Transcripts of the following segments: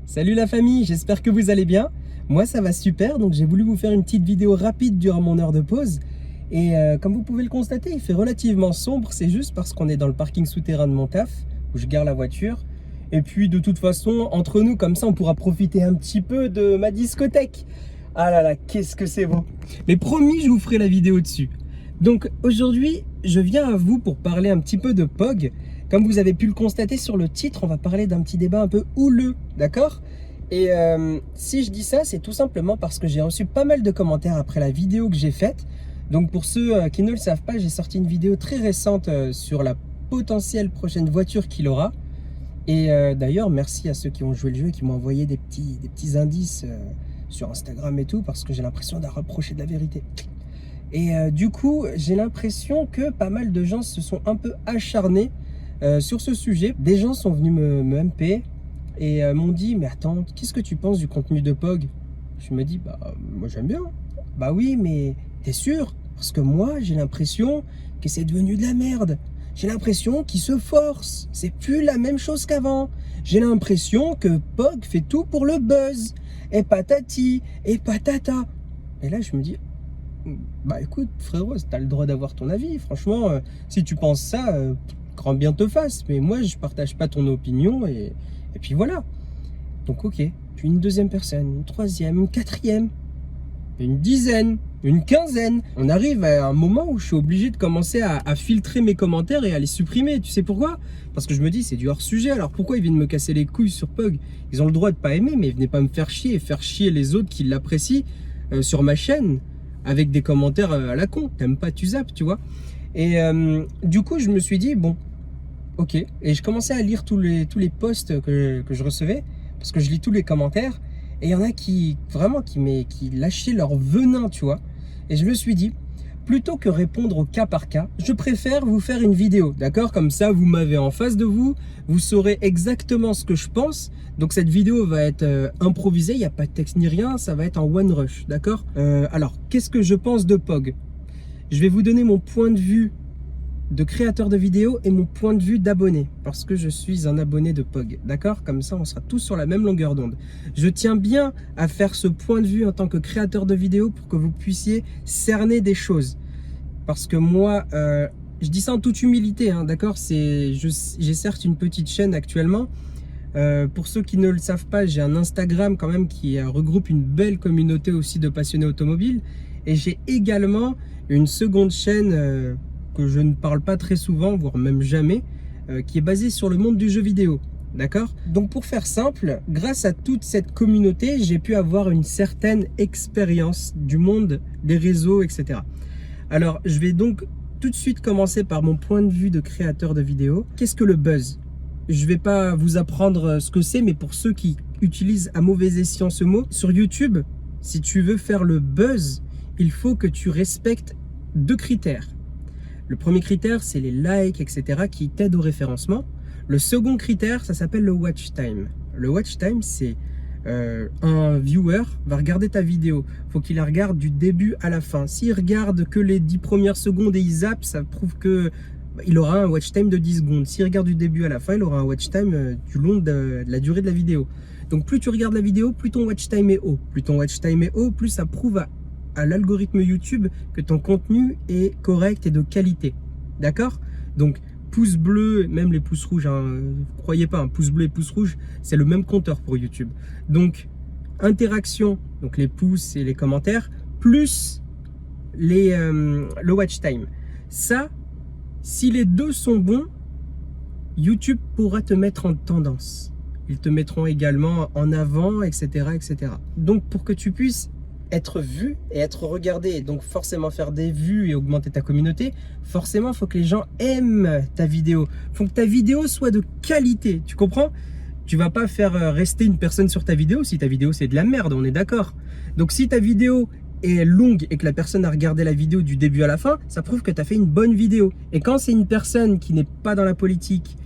Salut la famille, j'espère que vous allez bien. Moi ça va super, donc j'ai voulu vous faire une petite vidéo rapide durant mon heure de pause. Et comme vous pouvez le constater, il fait relativement sombre, c'est juste parce qu'on est dans le parking souterrain de mon taf, où je gare la voiture. Et puis de toute façon, entre nous, comme ça on pourra profiter un petit peu de ma discothèque. Ah là là, qu'est-ce que c'est beau. Mais promis, je vous ferai la vidéo dessus. Donc aujourd'hui, je viens à vous pour parler un petit peu de POG. Comme vous avez pu le constater sur le titre, on va parler d'un petit débat un peu houleux, d'accord? Et si je dis ça, c'est tout simplement parce que j'ai reçu pas mal de commentaires après la vidéo que j'ai faite. Donc pour ceux qui ne le savent pas, j'ai sorti une vidéo très récente sur la potentielle prochaine voiture qu'il aura. Et d'ailleurs, merci à ceux qui ont joué le jeu et qui m'ont envoyé des petits indices sur Instagram et tout, parce que j'ai l'impression d'être rapproché de la vérité. Et du coup, j'ai l'impression que pas mal de gens se sont un peu acharnés sur ce sujet. Des gens sont venus me MP et m'ont dit « Mais attends, qu'est-ce que tu penses du contenu de POG ?» Je me dis « Bah, moi j'aime bien. » « Bah oui, mais t'es sûr? Parce que moi, j'ai l'impression que c'est devenu de la merde. J'ai l'impression qu'il se force. C'est plus la même chose qu'avant. J'ai l'impression que POG fait tout pour le buzz. Et patati, et patata. » Et là, je me dis « Bah écoute, frérot, t'as le droit d'avoir ton avis. Franchement, si tu penses ça, grand bien te fasse. Mais moi, je partage pas ton opinion. Et puis voilà. » Donc ok. Puis une deuxième personne, une troisième, une quatrième, une dizaine, une quinzaine. On arrive à un moment où je suis obligé de commencer à filtrer mes commentaires et à les supprimer. Tu sais pourquoi? Parce que je me dis, c'est du hors-sujet. Alors pourquoi ils viennent me casser les couilles sur POG? Ils ont le droit de pas aimer, mais venez pas me faire chier et faire chier les autres qui l'apprécient sur ma chaîne avec des commentaires à la con. T'aimes pas, tu zappes, tu vois. Et du coup, je me suis dit, bon, ok. Et je commençais à lire tous les posts que je recevais, parce que je lis tous les commentaires. Et il y en a qui lâchaient leur venin, tu vois. Et je me suis dit, plutôt que répondre au cas par cas, je préfère vous faire une vidéo, d'accord? Comme ça, vous m'avez en face de vous, vous saurez exactement ce que je pense. Donc cette vidéo va être improvisée, il n'y a pas de texte ni rien, ça va être en one rush, d'accord? Alors, qu'est-ce que je pense de POG? Je vais vous donner mon point de vue de créateur de vidéos et mon point de vue d'abonné, parce que je suis un abonné de POG, d'accord? Comme ça, on sera tous sur la même longueur d'onde. Je tiens bien à faire ce point de vue en tant que créateur de vidéos pour que vous puissiez cerner des choses. Parce que moi, je dis ça en toute humilité, hein, d'accord? J'ai certes une petite chaîne actuellement. Pour ceux qui ne le savent pas, j'ai un Instagram quand même qui regroupe une belle communauté aussi de passionnés automobiles. Et j'ai également une seconde chaîne que je ne parle pas très souvent, voire même jamais, qui est basée sur le monde du jeu vidéo. D'accord? Donc pour faire simple, grâce à toute cette communauté, j'ai pu avoir une certaine expérience du monde des réseaux, etc. Alors je vais donc tout de suite commencer par mon point de vue de créateur de vidéos. Qu'est-ce que le buzz? Je ne vais pas vous apprendre ce que c'est, mais pour ceux qui utilisent à mauvais escient ce mot, sur YouTube, si tu veux faire le buzz, il faut que tu respectes deux critères. Le premier critère, c'est les likes, etc. qui t'aident au référencement. Le second critère, ça s'appelle le watch time. Le watch time, c'est un viewer va regarder ta vidéo. Il faut qu'il la regarde du début à la fin. S'il regarde que les 10 premières secondes et il zappe, ça prouve que il aura un watch time de 10 secondes. S'il regarde du début à la fin, il aura un watch time du long de la durée de la vidéo. Donc plus tu regardes la vidéo, plus ton watch time est haut. Plus ton watch time est haut, plus ça prouve à l'algorithme YouTube que ton contenu est correct et de qualité. D'accord? Donc pouce bleu, même les pouces rouges, hein, croyez pas, pouce bleu et pouce rouge, c'est le même compteur pour YouTube. Donc interaction, donc les pouces et les commentaires, plus le watch time. Ça, si les deux sont bons, YouTube pourra te mettre en tendance. Ils te mettront également en avant, etc., etc. Donc pour que tu puisses être vu et être regardé, et donc forcément faire des vues et augmenter ta communauté, forcément il faut que les gens aiment ta vidéo. Il faut que ta vidéo soit de qualité, tu comprends? Tu vas pas faire rester une personne sur ta vidéo si ta vidéo c'est de la merde, on est d'accord. Donc si ta vidéo est longue et que la personne a regardé la vidéo du début à la fin, ça prouve que tu as fait une bonne vidéo. Et quand c'est une personne qui n'est pas dans la politique,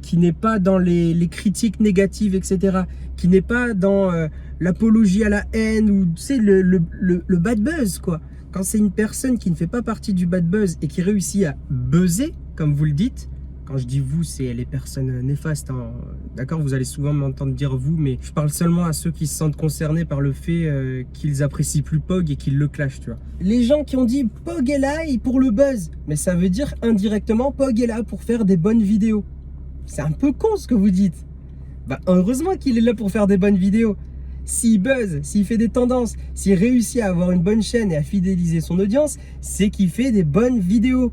qui n'est pas dans les critiques négatives, etc., qui n'est pas dans l'apologie à la haine ou tu sais, le bad buzz, quoi. Quand c'est une personne qui ne fait pas partie du bad buzz et qui réussit à buzzer, comme vous le dites, Quand je dis vous, c'est les personnes néfastes, hein. D'accord, vous allez souvent m'entendre dire vous, mais je parle seulement à ceux qui se sentent concernés par le fait qu'ils apprécient plus Pog et qu'ils le clashent, tu vois. Les gens qui ont dit Pog est là pour le buzz, mais ça veut dire indirectement Pog est là pour faire des bonnes vidéos. C'est un peu con ce que vous dites. Bah heureusement qu'il est là pour faire des bonnes vidéos. S'il buzz, s'il fait des tendances, s'il réussit à avoir une bonne chaîne et à fidéliser son audience, c'est qu'il fait des bonnes vidéos.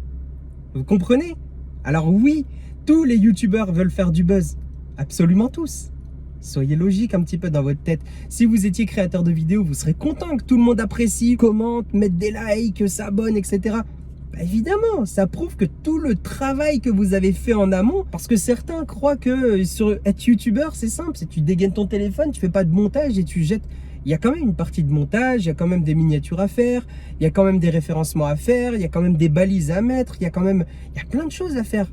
Vous comprenez? Alors oui, tous les youtubeurs veulent faire du buzz. Absolument tous. Soyez logique un petit peu dans votre tête. Si vous étiez créateur de vidéos, vous serez content que tout le monde apprécie, commente, mette des likes, s'abonne, etc. Bah évidemment, ça prouve que tout le travail que vous avez fait en amont, parce que certains croient que être youtubeur, c'est simple, c'est tu dégaines ton téléphone, tu fais pas de montage et tu jettes. Il y a quand même une partie de montage, il y a quand même des miniatures à faire, il y a quand même des référencements à faire, il y a quand même des balises à mettre, il y a plein de choses à faire.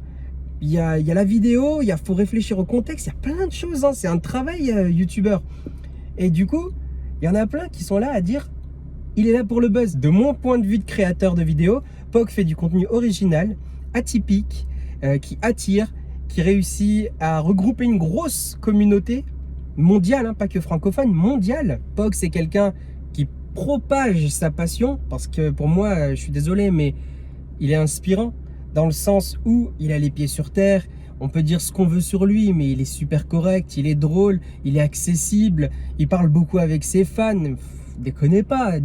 Il y a la vidéo, faut réfléchir au contexte, il y a plein de choses, hein. C'est un travail youtubeur. Et du coup, il y en a plein qui sont là à dire il est là pour le buzz. De mon point de vue de créateur de vidéos, Pog fait du contenu original, atypique, qui attire, qui réussit à regrouper une grosse communauté mondiale, hein, pas que francophone, mondiale. Pog, c'est quelqu'un qui propage sa passion, parce que pour moi, je suis désolé, mais il est inspirant, dans le sens où il a les pieds sur terre. On peut dire ce qu'on veut sur lui, mais il est super correct, il est drôle, il est accessible, il parle beaucoup avec ses fans. Déconnez pas,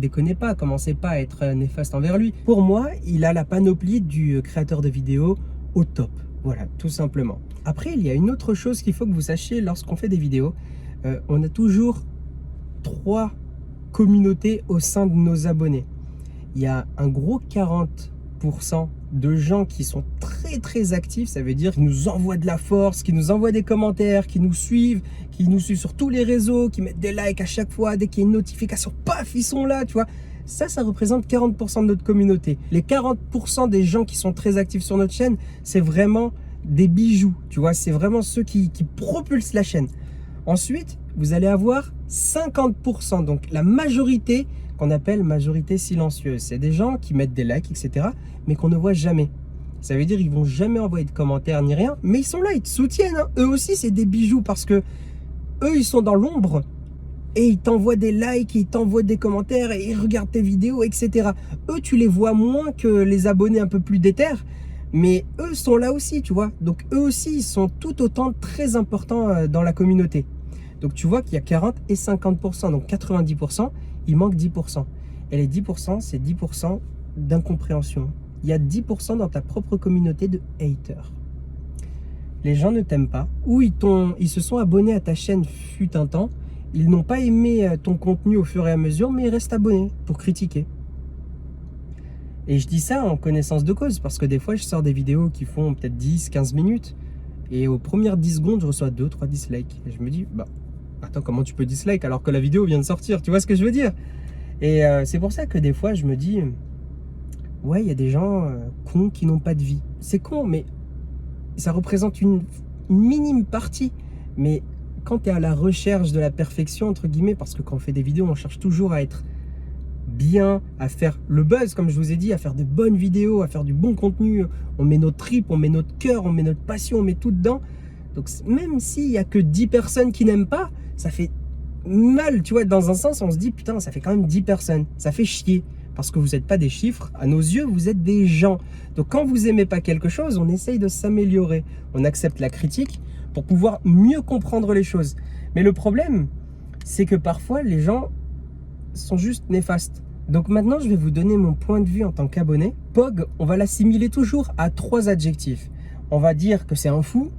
commencez pas à être néfaste envers lui. Pour moi, il a la panoplie du créateur de vidéos au top. Voilà, tout simplement. Après, il y a une autre chose qu'il faut que vous sachiez lorsqu'on fait des vidéos. On a toujours 3 communautés au sein de nos abonnés. Il y a un gros 40% de gens qui sont très actifs, ça veut dire qu'ils nous envoient de la force, qui nous envoient des commentaires, qui nous suivent sur tous les réseaux, qui mettent des likes à chaque fois, dès qu'il y a une notification, paf, ils sont là, tu vois. Ça représente 40% de notre communauté. Les 40% des gens qui sont très actifs sur notre chaîne, c'est vraiment des bijoux, tu vois, c'est vraiment ceux qui propulsent la chaîne. Ensuite, vous allez avoir 50%, donc la majorité qu'on appelle majorité silencieuse. C'est des gens qui mettent des likes, etc., mais qu'on ne voit jamais. Ça veut dire qu'ils vont jamais envoyer de commentaires ni rien, mais ils sont là, ils te soutiennent, hein. Eux aussi, c'est des bijoux parce que eux, ils sont dans l'ombre et ils t'envoient des likes, ils t'envoient des commentaires et ils regardent tes vidéos, etc. Eux, tu les vois moins que les abonnés un peu plus déter, mais eux sont là aussi, tu vois. Donc eux aussi, ils sont tout autant très importants dans la communauté. Donc tu vois qu'il y a 40 et 50%, donc 90%, il manque 10%. Et les 10%, c'est 10% d'incompréhension. Il y a 10% dans ta propre communauté de haters. Les gens ne t'aiment pas, ou ils se sont abonnés à ta chaîne fut un temps, ils n'ont pas aimé ton contenu au fur et à mesure, mais ils restent abonnés pour critiquer. Et je dis ça en connaissance de cause, parce que des fois, je sors des vidéos qui font peut-être 10-15 minutes, et aux premières 10 secondes, je reçois 2-3 dislikes. Et je me dis, bah, attends, comment tu peux dislike alors que la vidéo vient de sortir? Tu vois ce que je veux dire? Et c'est pour ça que des fois, je me dis, ouais, il y a des gens cons qui n'ont pas de vie. C'est con, mais ça représente une minime partie. Mais quand tu es à la recherche de la perfection, entre guillemets, parce que quand on fait des vidéos, on cherche toujours à être bien, à faire le buzz, comme je vous ai dit, à faire de bonnes vidéos, à faire du bon contenu. On met notre tripes, on met notre cœur, on met notre passion, on met tout dedans. Donc même s'il n'y a que 10 personnes qui n'aiment pas, ça fait mal, tu vois. Dans un sens, on se dit, putain, ça fait quand même 10 personnes. Ça fait chier. Parce que vous n'êtes pas des chiffres, à nos yeux, vous êtes des gens. Donc quand vous n'aimez pas quelque chose, on essaye de s'améliorer. On accepte la critique pour pouvoir mieux comprendre les choses. Mais le problème, c'est que parfois, les gens sont juste néfastes. Donc maintenant, je vais vous donner mon point de vue en tant qu'abonné. Pog, on va l'assimiler toujours à 3 adjectifs. On va dire que c'est un fou,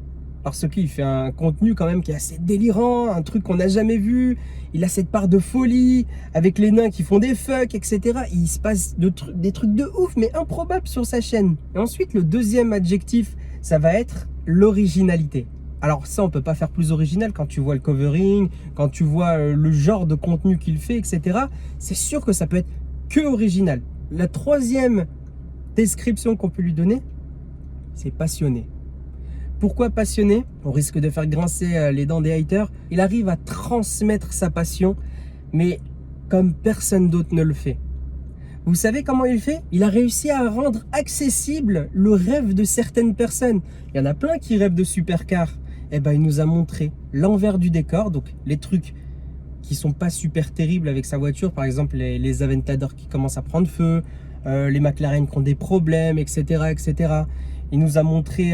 parce qu'il fait un contenu quand même qui est assez délirant, un truc qu'on n'a jamais vu. Il a cette part de folie, avec les nains qui font des fucks, etc. Il se passe des trucs de ouf, mais improbables sur sa chaîne. Et ensuite, le deuxième adjectif, ça va être l'originalité. Alors ça, on peut pas faire plus original quand tu vois le covering, quand tu vois le genre de contenu qu'il fait, etc. C'est sûr que ça peut être que original. La troisième description qu'on peut lui donner, c'est passionné. Pourquoi passionné? On risque de faire grincer les dents des haters. Il arrive à transmettre sa passion, mais comme personne d'autre ne le fait. Vous savez comment il fait? Il a réussi à rendre accessible le rêve de certaines personnes. Il y en a plein qui rêvent de supercars. Eh ben, il nous a montré l'envers du décor, donc les trucs qui sont pas super terribles avec sa voiture, par exemple les Aventador qui commencent à prendre feu, les McLaren qui ont des problèmes, etc., etc. Il nous a montré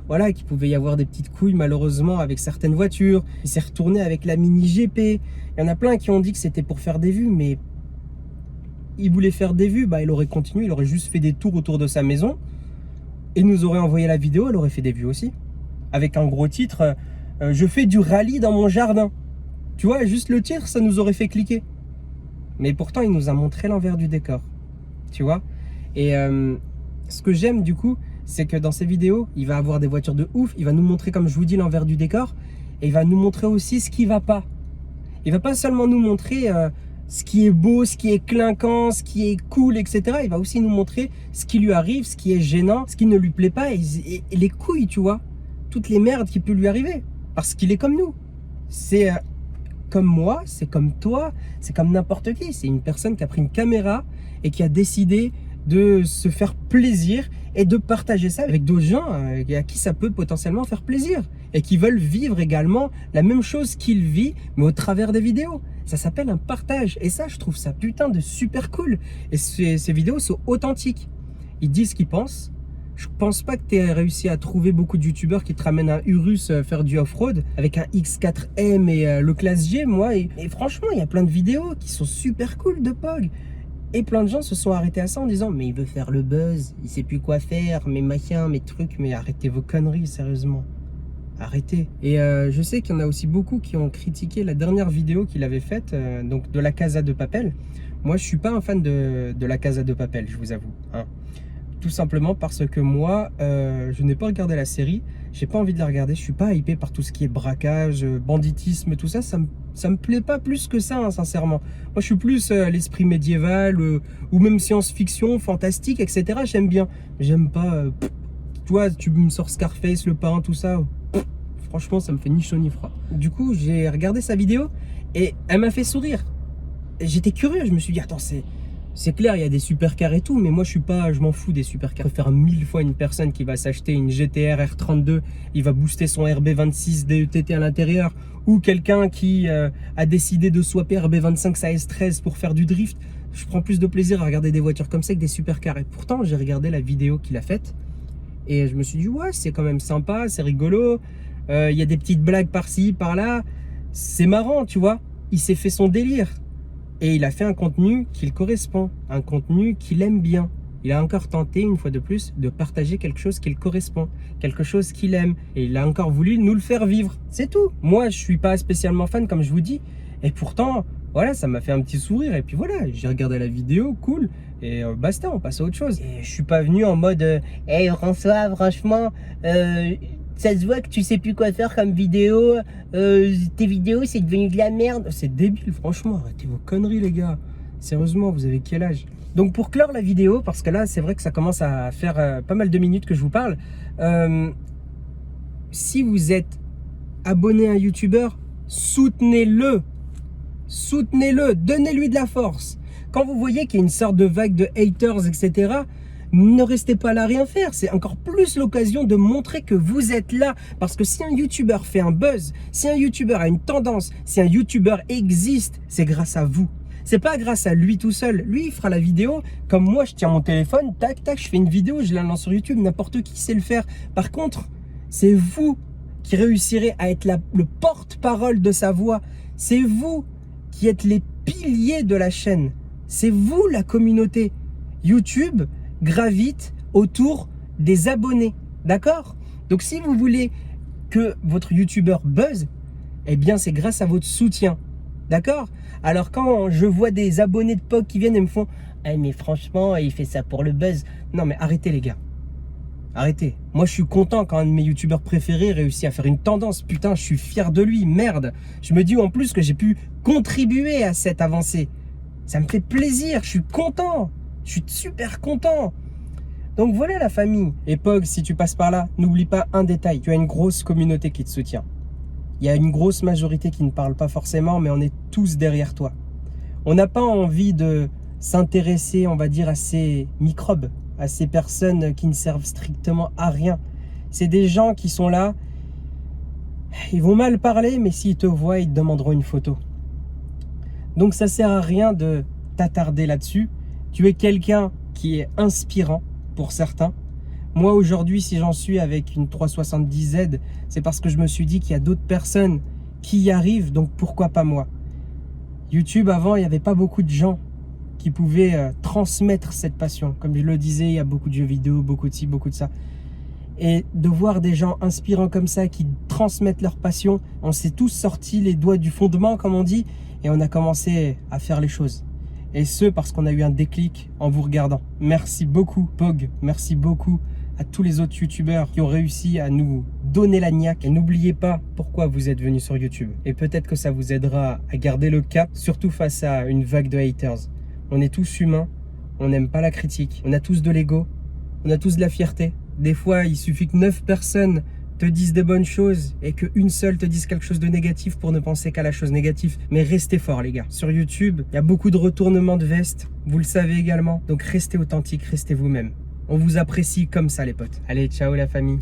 voilà, qu'il pouvait y avoir des petites couilles malheureusement avec certaines voitures. Il s'est retourné avec la Mini GP. Il y en a plein qui ont dit que c'était pour faire des vues, mais il voulait faire des vues, bah, il aurait continué, il aurait juste fait des tours autour de sa maison et nous aurait envoyé la vidéo, elle aurait fait des vues aussi. Avec un gros titre, je fais du rallye dans mon jardin. Tu vois, juste le titre, ça nous aurait fait cliquer. Mais pourtant, il nous a montré l'envers du décor. Tu vois. Et ce que j'aime du coup, c'est que dans ces vidéos, il va avoir des voitures de ouf. Il va nous montrer, comme je vous dis, l'envers du décor. Et il va nous montrer aussi ce qui va pas. Il va pas seulement nous montrer ce qui est beau, ce qui est clinquant, ce qui est cool, etc. Il va aussi nous montrer ce qui lui arrive, ce qui est gênant, ce qui ne lui plaît pas. Et les couilles, tu vois. Toutes les merdes qui peuvent lui arriver. Parce qu'il est comme nous. C'est comme moi, c'est comme toi, c'est comme n'importe qui. C'est une personne qui a pris une caméra et qui a décidé de se faire plaisir et de partager ça avec d'autres gens à qui ça peut potentiellement faire plaisir et qui veulent vivre également la même chose qu'il vit, mais au travers des vidéos. Ça s'appelle un partage et ça, je trouve ça putain de super cool. Et ces vidéos sont authentiques. Ils disent ce qu'ils pensent. Je pense pas que tu aies réussi à trouver beaucoup de youtubeurs qui te ramènent un Urus faire du off-road avec un X4M et le Classe G, moi. Et franchement, il y a plein de vidéos qui sont super cool de Pog. Et plein de gens se sont arrêtés à ça en disant mais il veut faire le buzz, il sait plus quoi faire, mes machins, mes trucs, mais arrêtez vos conneries, sérieusement. Arrêtez. Et je sais qu'il y en a aussi beaucoup qui ont critiqué la dernière vidéo qu'il avait faite, donc de la Casa de Papel. Moi, je suis pas un fan de la Casa de Papel, je vous avoue. Hein. Tout simplement parce que moi, je n'ai pas regardé la série, j'ai pas envie de la regarder, je suis pas hypé par tout ce qui est braquage, banditisme, tout ça, ça me plaît pas plus que ça, hein, sincèrement. Moi, je suis plus l'esprit médiéval, ou même science-fiction, fantastique, etc. J'aime bien. J'aime pas, toi, tu me sors Scarface, Le Parrain, tout ça, franchement, ça me fait ni chaud ni froid. Du coup, j'ai regardé sa vidéo et elle m'a fait sourire. J'étais curieux, je me suis dit, attends, c'est clair, il y a des supercars et tout, mais moi je m'en fous des supercars. Je préfère 1000 fois une personne qui va s'acheter une GTR R32, il va booster son RB26 DETT à l'intérieur, ou quelqu'un qui a décidé de swapper RB25 sa S13 pour faire du drift. Je prends plus de plaisir à regarder des voitures comme ça que des supercars. Et pourtant, j'ai regardé la vidéo qu'il a faite et je me suis dit, ouais, c'est quand même sympa, c'est rigolo, il y a des petites blagues par-ci, par-là, c'est marrant, tu vois. Il s'est fait son délire. Et il a fait un contenu qui le correspond, un contenu qu'il aime bien. Il a encore tenté, une fois de plus, de partager quelque chose qui le correspond, quelque chose qu'il aime. Et il a encore voulu nous le faire vivre. C'est tout. Moi, je suis pas spécialement fan, comme je vous dis. Et pourtant, voilà, ça m'a fait un petit sourire. Et puis voilà, j'ai regardé la vidéo, cool. Et basta, on passe à autre chose. Et je suis pas venu en mode hey François, franchement, ça se voit que tu sais plus quoi faire comme vidéo, tes vidéos c'est devenu de la merde. C'est débile, franchement, arrêtez vos conneries les gars. Sérieusement, vous avez quel âge? Donc pour clore la vidéo, parce que là c'est vrai que ça commence à faire pas mal de minutes que je vous parle, si vous êtes abonné à un youtubeur, soutenez-le. Soutenez-le, donnez-lui de la force. Quand vous voyez qu'il y a une sorte de vague de haters, etc., ne restez pas là à rien faire. C'est encore plus l'occasion de montrer que vous êtes là. Parce que si un youtubeur fait un buzz, si un youtubeur a une tendance, si un youtubeur existe, c'est grâce à vous. C'est pas grâce à lui tout seul. Lui, il fera la vidéo. Comme moi, je tiens mon téléphone, tac, tac, je fais une vidéo, je la lance sur YouTube. N'importe qui sait le faire. Par contre, c'est vous qui réussirez à être le porte-parole de sa voix. C'est vous qui êtes les piliers de la chaîne. C'est vous la communauté. YouTube gravite autour des abonnés, d'accord? Donc si vous voulez que votre youtubeur buzz, eh bien c'est grâce à votre soutien, d'accord? Alors quand je vois des abonnés de POG qui viennent et me font hey, mais franchement il fait ça pour le buzz, non mais arrêtez les gars, arrêtez. Moi je suis content quand un de mes youtubeurs préférés réussit à faire une tendance, putain je suis fier de lui, merde. Je me dis en plus que j'ai pu contribuer à cette avancée, ça me fait plaisir, je suis content. Je suis super content. Donc voilà la famille. Et Pog, si tu passes par là, n'oublie pas un détail. Tu as une grosse communauté qui te soutient. Il y a une grosse majorité qui ne parle pas forcément, mais on est tous derrière toi. On n'a pas envie de s'intéresser, on va dire, à ces microbes, à ces personnes qui ne servent strictement à rien. C'est des gens qui sont là, ils vont mal parler, mais s'ils te voient, ils te demanderont une photo. Donc ça sert à rien de t'attarder là-dessus. Tu es quelqu'un qui est inspirant pour certains. Moi aujourd'hui, si j'en suis avec une 370Z, c'est parce que je me suis dit qu'il y a d'autres personnes qui y arrivent, donc pourquoi pas moi? YouTube, avant, il n'y avait pas beaucoup de gens qui pouvaient transmettre cette passion. Comme je le disais, il y a beaucoup de jeux vidéo, beaucoup de ci, beaucoup de ça. Et de voir des gens inspirants comme ça qui transmettent leur passion, on s'est tous sortis les doigts du fondement, comme on dit, et on a commencé à faire les choses. Et ce, parce qu'on a eu un déclic en vous regardant. Merci beaucoup, Pog. Merci beaucoup à tous les autres youtubeurs qui ont réussi à nous donner la niaque. Et n'oubliez pas pourquoi vous êtes venus sur YouTube. Et peut-être que ça vous aidera à garder le cap, surtout face à une vague de haters. On est tous humains, on n'aime pas la critique, on a tous de l'ego, on a tous de la fierté. Des fois, il suffit que 9 personnes te disent des bonnes choses et qu'une seule te dise quelque chose de négatif pour ne penser qu'à la chose négative. Mais restez forts, les gars. Sur YouTube, il y a beaucoup de retournements de veste, vous le savez également. Donc restez authentique, restez vous-même. On vous apprécie comme ça, les potes. Allez, ciao la famille.